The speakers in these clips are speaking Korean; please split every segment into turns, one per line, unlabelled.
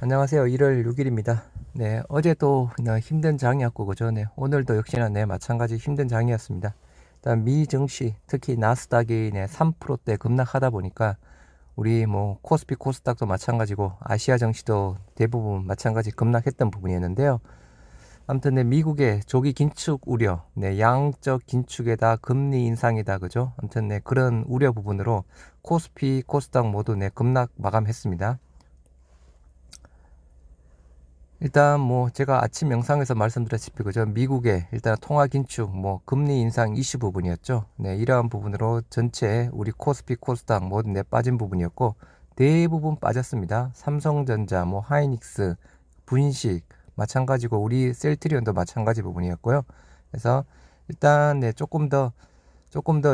안녕하세요. 1월 6일입니다. 네, 어제도 힘든 장이었고, 그죠? 네, 오늘도 역시나 마찬가지 힘든 장이었습니다. 일단 미 증시, 특히 나스닥이 3%대 급락하다 보니까 우리 코스피, 코스닥도 마찬가지고 아시아 증시도 대부분 마찬가지 급락했던 부분이었는데요. 아무튼 미국의 조기 긴축 우려, 양적 긴축에다 금리 인상이다, 그죠? 아무튼 그런 우려 부분으로 코스피, 코스닥 모두 급락 마감했습니다. 일단 제가 아침 영상에서 말씀드렸다시피 그죠, 미국의 일단 통화 긴축 금리 인상 이슈 부분이었죠. 네, 이러한 부분으로 전체 우리 코스피 코스닥 모두 빠진 부분이었고, 대부분 빠졌습니다. 삼성전자, 하이닉스, 분식 마찬가지고 우리 셀트리온도 마찬가지 부분이었고요. 그래서 일단 조금 더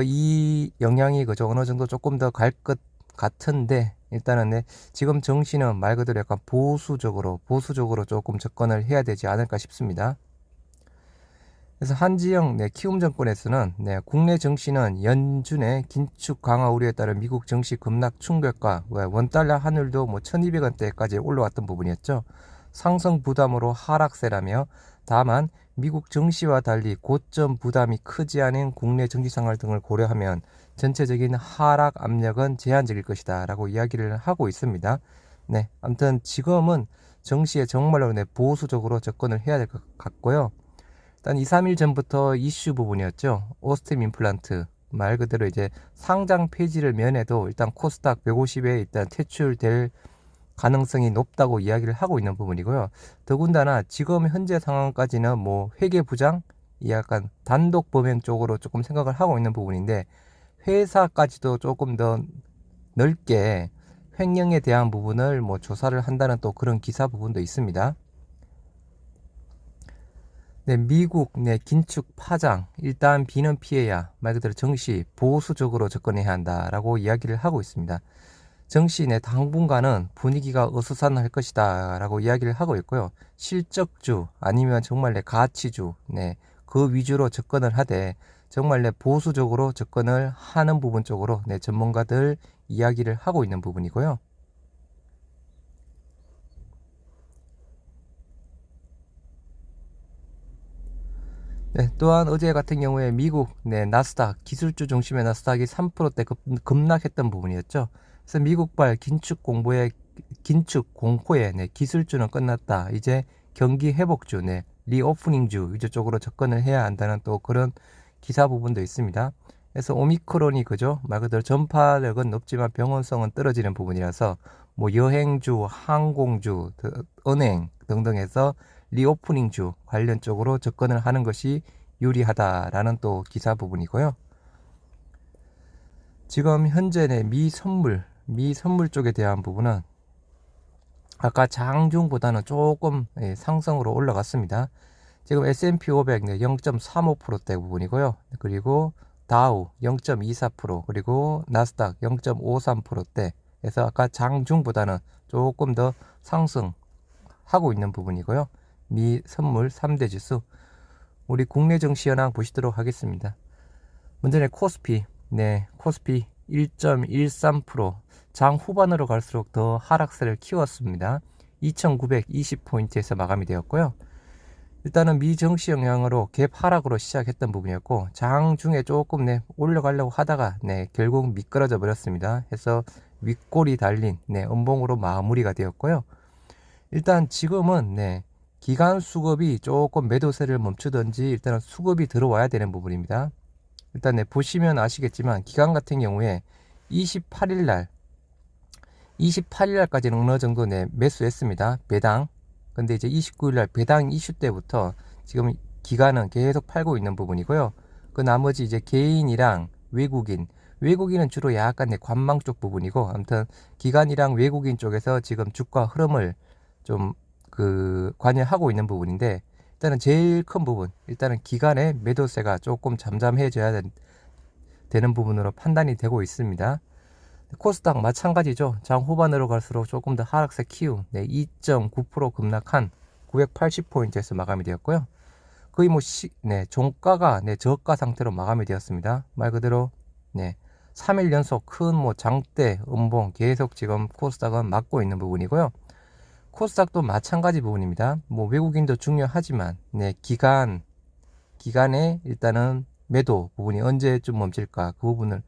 이 영향이 그죠, 어느 정도 조금 더 갈 것 같은데, 일단은 지금 정시는 말 그대로 약간 보수적으로 조금 접근을 해야 되지 않을까 싶습니다. 그래서 한지영 키움증권에서는 국내 정시는 연준의 긴축 강화 우려에 따른 미국 정시 급락 충격과 원달러 환율도 1200원대까지 올라왔던 부분이었죠. 상승 부담으로 하락세라며, 다만 미국 정시와 달리 고점 부담이 크지 않은 국내 정시 상황 등을 고려하면 전체적인 하락 압력은 제한적일 것이다 라고 이야기를 하고 있습니다. 네, 아무튼 지금은 정시에 정말로 보수적으로 접근을 해야 될 것 같고요. 일단 2, 3일 전부터 이슈 부분이었죠. 오스템 임플란트, 말 그대로 이제 상장 폐지를 면해도 일단 코스닥 150에 일단 퇴출될 가능성이 높다고 이야기를 하고 있는 부분이고요. 더군다나 지금 현재 상황까지는 회계 부장, 약간 단독 범행 쪽으로 조금 생각을 하고 있는 부분인데, 회사까지도 조금 더 넓게 횡령에 대한 부분을 조사를 한다는 또 그런 기사 부분도 있습니다. 네, 미국 긴축 파장, 일단 비는 피해야 말 그대로 정시 보수적으로 접근해야 한다라고 이야기를 하고 있습니다. 정시 당분간은 분위기가 어수선할 것이다 라고 이야기를 하고 있고요. 실적주 아니면 정말 가치주, 그 위주로 접근을 하되, 정말 보수적으로 접근을 하는 부분 쪽으로 전문가들 이야기를 하고 있는 부분이고요. 네, 또한 어제 같은 경우에 미국 나스닥 기술주 중심의 나스닥이 3%대 급락했던 부분이었죠. 그래서 미국발 긴축 공포에 기술주는 끝났다, 이제 경기 회복주, 리오프닝주 이제 쪽으로 접근을 해야 한다는 또 그런 기사 부분도 있습니다. 그래서 오미크론이 그죠, 말 그대로 전파력은 높지만 병원성은 떨어지는 부분이라서 여행주, 항공주, 은행 등등 해서 리오프닝주 관련 쪽으로 접근을 하는 것이 유리하다라는 또 기사 부분이고요. 지금 현재 미 선물 쪽에 대한 부분은 아까 장중보다는 조금 상승으로 올라갔습니다. 지금 S&P 500 0.35%대 부분이고요. 그리고 다우 0.24%, 그리고 나스닥 0.53%대 에서 아까 장중보다는 조금 더 상승하고 있는 부분이고요. 미 선물 3대 지수, 우리 국내 증시 현황 보시도록 하겠습니다. 먼저 코스피 1.13%, 장 후반으로 갈수록 더 하락세를 키웠습니다. 2920포인트에서 마감이 되었고요. 일단은 미 증시 영향으로 갭 하락으로 시작했던 부분이었고, 장 중에 조금 올라가려고 하다가 결국 미끄러져 버렸습니다. 해서 윗골이 달린 음봉으로 마무리가 되었고요. 일단 지금은 기간 수급이 조금 매도세를 멈추든지 일단은 수급이 들어와야 되는 부분입니다. 일단 보시면 아시겠지만 기간 같은 경우에 28일날까지는 어느 정도 매수했습니다, 배당. 근데 이제 29일날 배당 이슈 때부터 지금 기간은 계속 팔고 있는 부분이고요. 그 나머지 이제 개인이랑 외국인은 주로 약간 관망 쪽 부분이고, 아무튼 기관이랑 외국인 쪽에서 지금 주가 흐름을 좀 관여하고 있는 부분인데, 일단은 제일 큰 부분, 일단은 기관의 매도세가 조금 잠잠해져야 되는 부분으로 판단이 되고 있습니다. 코스닥 마찬가지죠. 장 후반으로 갈수록 조금 더 하락세 키움, 2.9% 급락한 980포인트에서 마감이 되었고요. 거의 종가가 저가 상태로 마감이 되었습니다. 말 그대로 3일 연속 큰 장대 음봉 계속 지금 코스닥은 맞고 있는 부분이고요. 코스닥도 마찬가지 부분입니다. 뭐 외국인도 중요하지만 네, 기간에 일단은 매도 부분이 언제쯤 멈출까 그 부분을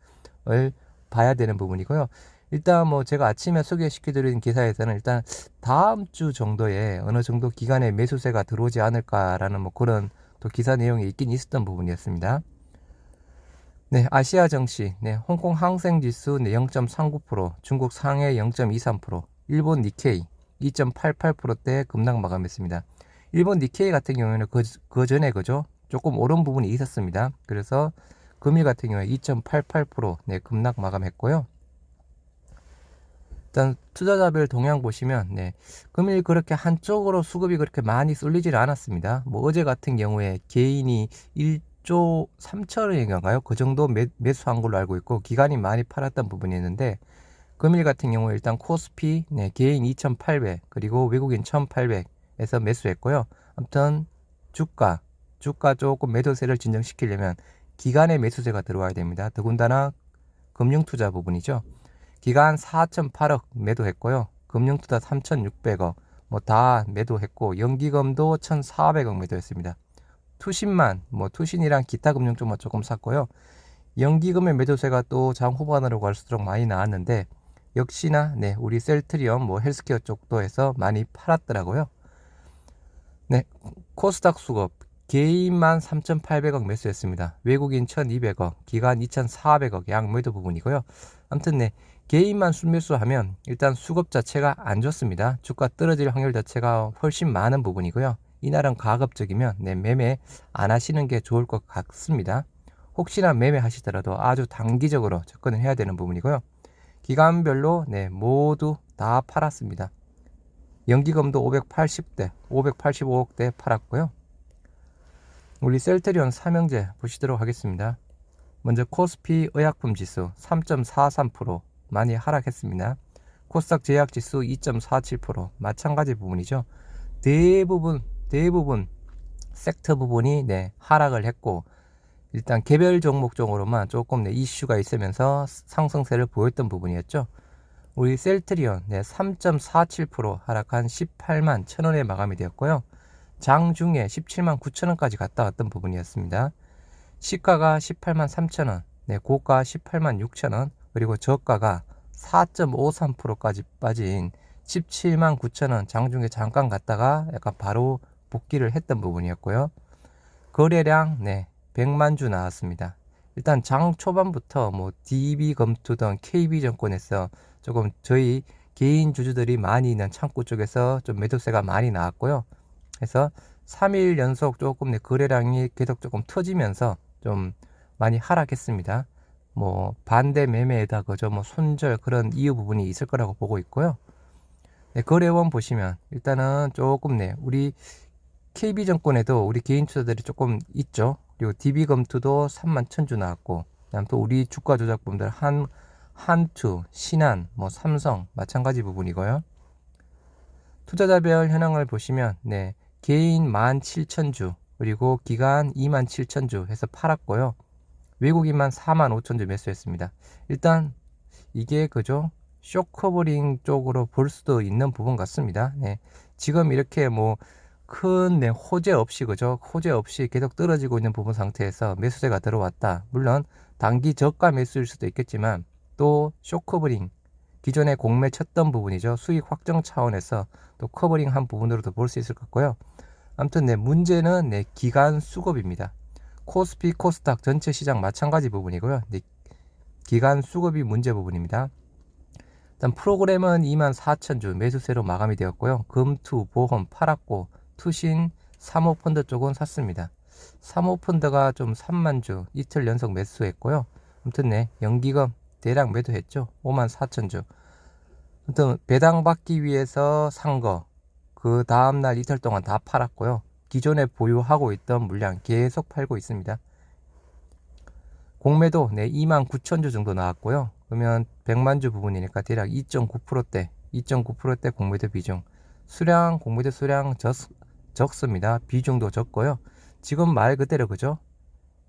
봐야 되는 부분이고요. 일단 뭐 제가 아침에 소개시켜드린 기사에서는 일단 다음 주 정도에 어느 정도 기간에 매수세가 들어오지 않을까라는 뭐 그런 또 기사 내용이 있긴 있었던 부분이었습니다. 네, 아시아 증시, 네, 홍콩 항생 지수 네, 0.39%, 중국 상해 0.23%, 일본 니케이 2.88%대 급락 마감했습니다. 일본 니케이 같은 경우에는 그 전에 그죠? 조금 오른 부분이 있었습니다. 그래서 금일 같은 경우에 2.88% 네, 급락 마감했고요. 일단 투자자별 동향 보시면 네, 금일 그렇게 한쪽으로 수급이 그렇게 많이 쏠리질 않았습니다. 뭐 어제 같은 경우에 개인이 1조 3천억인가요? 그 정도 매수한 걸로 알고 있고 기간이 많이 팔았던 부분이 있는데 금일 같은 경우에 일단 코스피 네, 개인 2,800 그리고 외국인 1,800에서 매수했고요. 아무튼 주가 조금 매도세를 진정시키려면 기간의 매수세가 들어와야 됩니다. 더군다나 금융투자 부분이죠. 기간 4,008억 매도했고요. 금융투자 3,600억 뭐 다 매도했고 연기금도 1,400억 매도했습니다. 투신만 투신이랑 기타 금융 쪽만 조금 샀고요. 연기금의 매도세가 또 장 후반으로 갈수록 많이 나왔는데 역시나 네, 우리 셀트리온 헬스케어 쪽도 해서 많이 팔았더라고요. 네, 코스닥 수급 개인만 3,800억 매수했습니다. 외국인 1,200억, 기간 2,400억 양 매도 부분이고요. 아무튼 네, 개인만 순매수하면 일단 수급 자체가 안 좋습니다. 주가 떨어질 확률 자체가 훨씬 많은 부분이고요. 이날은 가급적이면 네, 매매 안 하시는 게 좋을 것 같습니다. 혹시나 매매 하시더라도 아주 단기적으로 접근을 해야 되는 부분이고요. 기간별로 네, 모두 다 팔았습니다. 연기금도 580대, 585억대 팔았고요. 우리 셀트리온 삼형제 보시도록 하겠습니다. 먼저 코스피 의약품 지수 3.43% 많이 하락했습니다. 코스닥 제약 지수 2.47% 마찬가지 부분이죠. 대부분 섹터 부분이 네, 하락을 했고 일단 개별 종목 쪽으로만 조금 네, 이슈가 있으면서 상승세를 보였던 부분이었죠. 우리 셀트리온 네, 3.47% 하락한 18만 1천원에 마감이 되었고요. 장중에 17만 9천원까지 갔다 왔던 부분이었습니다. 시가가 18만 3천원, 네, 고가 18만 6천원, 그리고 저가가 4.53%까지 빠진 17만 9천원 장중에 잠깐 갔다가 약간 바로 복귀를 했던 부분이었고요. 거래량 네, 100만 주 나왔습니다. 일단 장 초반부터 DB검투 등 KB증권에서 조금 저희 개인 주주들이 많이 있는 창구 쪽에서 좀 매도세가 많이 나왔고요. 그래서 3일 연속 조금 거래량이 계속 조금 터지면서 좀 많이 하락했습니다. 반대 매매에다 그저 손절 그런 이유 부분이 있을 거라고 보고 있고요. 네, 거래원 보시면 일단은 조금 우리 KB증권에도 우리 개인 투자들이 조금 있죠. 그리고 DB검투도 3만 1,000주 나왔고, 그다음 또 우리 주가 조작분들 한투, 신한, 삼성 마찬가지 부분이고요. 투자자별 현황을 보시면 네, 개인 17,000주 그리고 기간 27,000주 해서 팔았고요. 외국인만 45,000주 매수했습니다. 일단 이게 그죠? 쇼커버링 쪽으로 볼 수도 있는 부분 같습니다. 네, 지금 이렇게 큰 호재 없이 그죠? 호재 없이 계속 떨어지고 있는 부분 상태에서 매수세가 들어왔다. 물론 단기 저가 매수일 수도 있겠지만 또 쇼커버링 기존에 공매 쳤던 부분이죠. 수익 확정 차원에서 또 커버링 한 부분으로도 볼 수 있을 것 같고요. 아무튼 문제는 기간 수급입니다. 코스피 코스닥 전체 시장 마찬가지 부분이고요. 기간 수급이 문제 부분입니다. 일단 프로그램은 24,000주 매수세로 마감이 되었고요. 금투 보험 팔았고 투신 사모펀드 쪽은 샀습니다. 사모펀드가 좀 3만 주 이틀 연속 매수했고요. 아무튼 연기금 대량 매도했죠. 54,000주. 아무튼 배당 받기 위해서 산 거 그 다음날 이틀 동안 다 팔았고요. 기존에 보유하고 있던 물량 계속 팔고 있습니다. 공매도 29,000주 정도 나왔고요. 그러면 100만 주 부분이니까 대략 2.9%대 공매도 비중. 공매도 수량 적습니다. 비중도 적고요. 지금 말 그대로 그죠?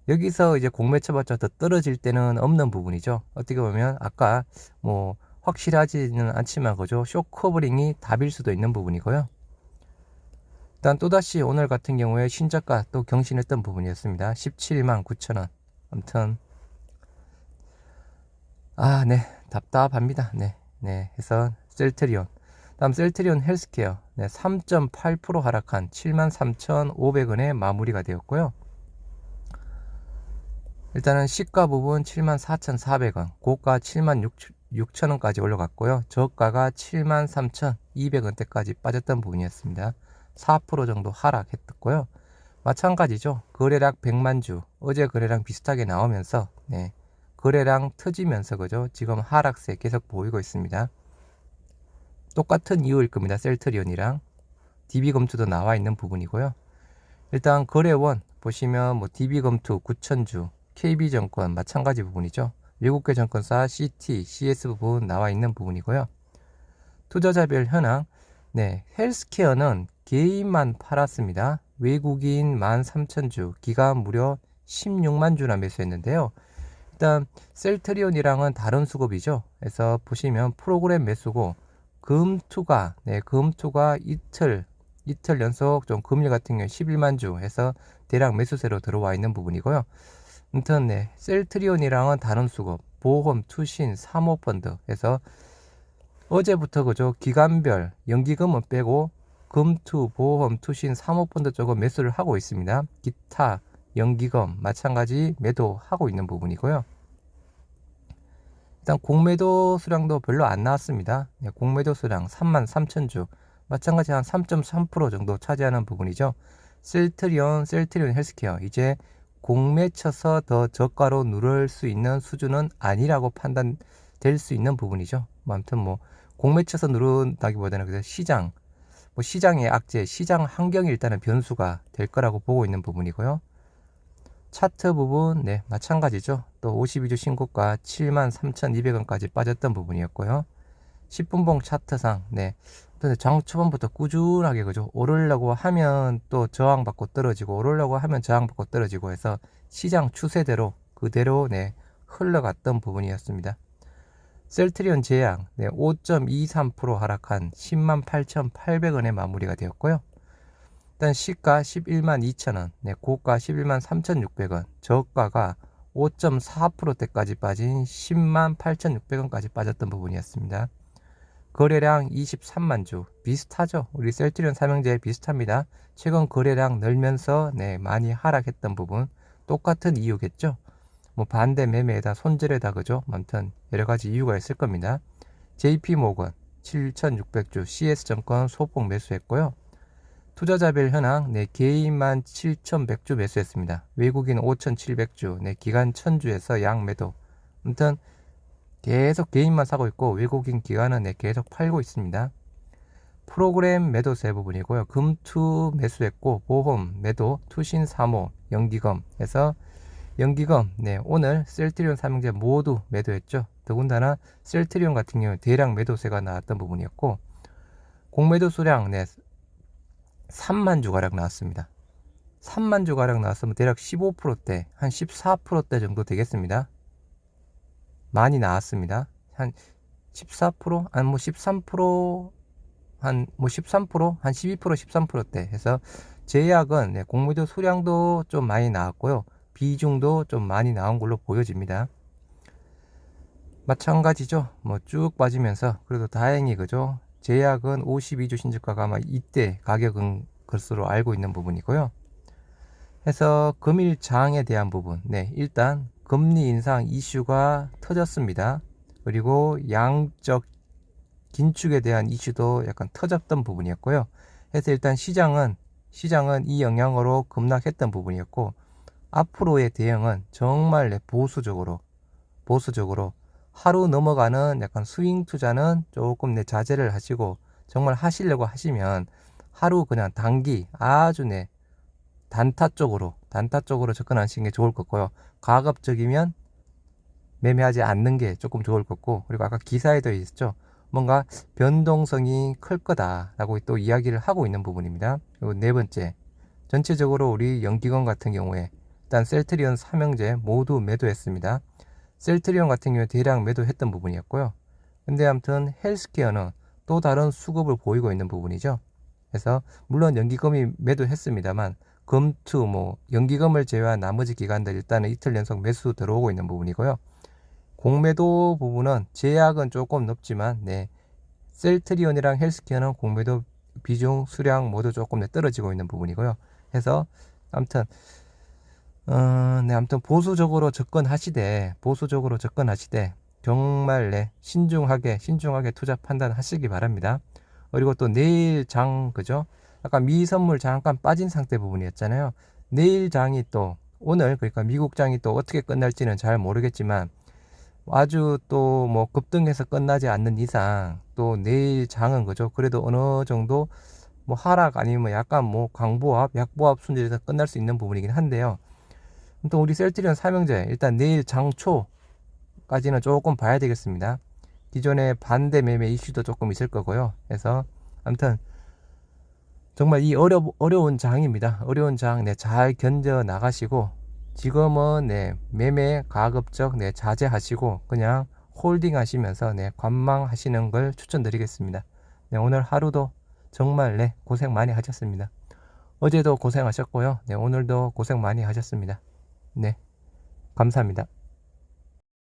여기서 이제 공매 쳐봤자 더 떨어질 때는 없는 부분이죠. 어떻게 보면 아까 확실하지는 않지만 그죠, 쇼 커버링이 답일 수도 있는 부분이고요. 일단 또다시 오늘 같은 경우에 신저가 또 경신했던 부분이었습니다. 17만 9천원. 아무튼 네, 답답합니다. 네, 해서 셀트리온, 다음 셀트리온 헬스케어, 네, 3.8% 하락한 73,500원에 마무리가 되었고요. 일단은 시가 부분 74,400원, 고가 76,000원까지 올라갔고요. 저가가 73,200원대까지 빠졌던 부분이었습니다. 4% 정도 하락했고요. 마찬가지죠. 거래량 100만 주, 어제 거래량 비슷하게 나오면서 네, 거래량 터지면서 그죠, 지금 하락세 계속 보이고 있습니다. 똑같은 이유일 겁니다. 셀트리온이랑 DB검투도 나와 있는 부분이고요. 일단 거래원 보시면 뭐 DB검투 9,000주, KB증권 마찬가지 부분이죠. 외국계 정권사 CT, CS 부분 나와 있는 부분이고요. 투자자별 현황, 네, 헬스케어는 개인만 팔았습니다. 외국인 13,000주, 기간 무려 16만 주나 매수했는데요. 일단 셀트리온이랑은 다른 수급이죠. 그래서 보시면 프로그램 매수고 금투가 이틀 연속 좀 금일 같은 경우 11만 주 해서 대략 매수세로 들어와 있는 부분이고요. 아무튼 네, 셀트리온이랑은 다른 수급, 보험, 투신, 사모펀드 해서 어제부터 그죠, 기간별 연기금은 빼고 금투, 보험, 투신, 사모펀드 쪽은 매수를 하고 있습니다. 기타, 연기금 마찬가지 매도하고 있는 부분이고요. 일단 공매도 수량도 별로 안 나왔습니다. 네, 공매도 수량 33,000주, 마찬가지 한 3.3% 정도 차지하는 부분이죠. 셀트리온 헬스케어, 이제 공매 쳐서 더 저가로 누를 수 있는 수준은 아니라고 판단될 수 있는 부분이죠. 아무튼 뭐 공매 쳐서 누른다기보다는 그래서 시장의 악재, 시장 환경이 일단은 변수가 될 거라고 보고 있는 부분이고요. 차트 부분, 네, 마찬가지죠. 또 52주 신고가 73,200원까지 빠졌던 부분이었고요. 10분봉 차트상, 네, 장 초반부터 꾸준하게 그죠, 오르려고 하면 또 저항받고 떨어지고, 오르려고 하면 저항받고 떨어지고 해서 시장 추세대로 그대로 네, 흘러갔던 부분이었습니다. 셀트리온 제약, 네, 5.23% 하락한 108,800원에 마무리가 되었고요. 일단 시가 11만 2천원, 네, 고가 11만 3,600원, 저가가 5.4%대까지 빠진 10만 8,600원까지 빠졌던 부분이었습니다. 거래량 23만 주, 비슷하죠. 우리 셀트리온 삼형제 비슷합니다. 최근 거래량 늘면서 네, 많이 하락했던 부분, 똑같은 이유겠죠. 뭐 반대 매매에다 손절에다 그죠. 아무튼 여러 가지 이유가 있을 겁니다. JP모건 7,600주, CS증권 소폭 매수했고요. 투자자별 현황, 네, 개인만 7,100주 매수했습니다. 외국인 5,700주, 네, 기간 1,000주에서 양매도. 아무튼 계속 개인만 사고 있고 외국인 기관은 네, 계속 팔고 있습니다. 프로그램 매도세 부분이고요. 금투 매수했고 보험 매도, 투신 사모, 연기금 해서 연기금, 네, 오늘 셀트리온 삼형제 모두 매도했죠. 더군다나 셀트리온 같은 경우 대량 매도세가 나왔던 부분이었고, 공매도 수량, 네, 3만 주 가량 나왔습니다. 3만 주 가량 나왔으면 대략 15%대, 한 14%대 정도 되겠습니다. 많이 나왔습니다. 한 14%, 한 뭐 13%, 한 뭐 13%, 한 12%, 13%대 해서 제약은 네, 공매도 수량도 좀 많이 나왔고요. 비중도 좀 많이 나온 걸로 보여집니다. 마찬가지죠. 뭐 쭉 빠지면서 그래도 다행히 그죠. 제약은 52주 신주가가 아마 이때 가격은 것으로 알고 있는 부분이고요. 해서 금일 장에 대한 부분, 네, 일단 금리 인상 이슈가 터졌습니다. 그리고 양적 긴축에 대한 이슈도 약간 터졌던 부분이었고요. 해서 일단 시장은 이 영향으로 급락했던 부분이었고, 앞으로의 대응은 정말 보수적으로 하루 넘어가는 약간 스윙 투자는 조금 자제를 하시고, 정말 하시려고 하시면 하루 그냥 단기 아주 단타 쪽으로 접근하시는 게 좋을 것 같고요. 가급적이면 매매하지 않는 게 조금 좋을 것 같고, 그리고 아까 기사에도 있었죠. 뭔가 변동성이 클 거다라고 또 이야기를 하고 있는 부분입니다. 그리고 네 번째, 전체적으로 우리 연기금 같은 경우에 일단 셀트리온 삼형제 모두 매도했습니다. 셀트리온 같은 경우에 대량 매도했던 부분이었고요. 근데 아무튼 헬스케어는 또 다른 수급을 보이고 있는 부분이죠. 그래서 물론 연기금이 매도했습니다만 금투 뭐 연기금을 제외한 나머지 기관들 일단은 이틀 연속 매수 들어오고 있는 부분이고요. 공매도 부분은 제약은 조금 높지만 셀트리온이랑 헬스케어는 공매도 비중 수량 모두 조금 떨어지고 있는 부분이고요. 해서 아무튼 아무튼 보수적으로 접근하시되 정말 신중하게 투자 판단하시기 바랍니다. 그리고 또 내일 장 그죠? 아까 미 선물 잠깐 빠진 상태 부분이었잖아요. 내일 장이 또 오늘 그러니까 미국 장이 또 어떻게 끝날지는 잘 모르겠지만 아주 또 뭐 급등해서 끝나지 않는 이상 또 내일 장은 그죠? 그래도 어느 정도 뭐 하락 아니면 약간 뭐 강보합, 약보합 순지에서 끝날 수 있는 부분이긴 한데요. 또 우리 셀트리온 삼형제 일단 내일 장초까지는 조금 봐야 되겠습니다. 기존의 반대 매매 이슈도 조금 있을 거고요. 그래서 아무튼 정말 이 어려운 장입니다. 어려운 장 잘 견뎌 나가시고 지금은 매매 가급적 자제하시고 그냥 홀딩 하시면서 관망하시는 걸 추천드리겠습니다. 오늘 하루도 정말 고생 많이 하셨습니다. 어제도 고생하셨고요. 오늘도 고생 많이 하셨습니다. 감사합니다.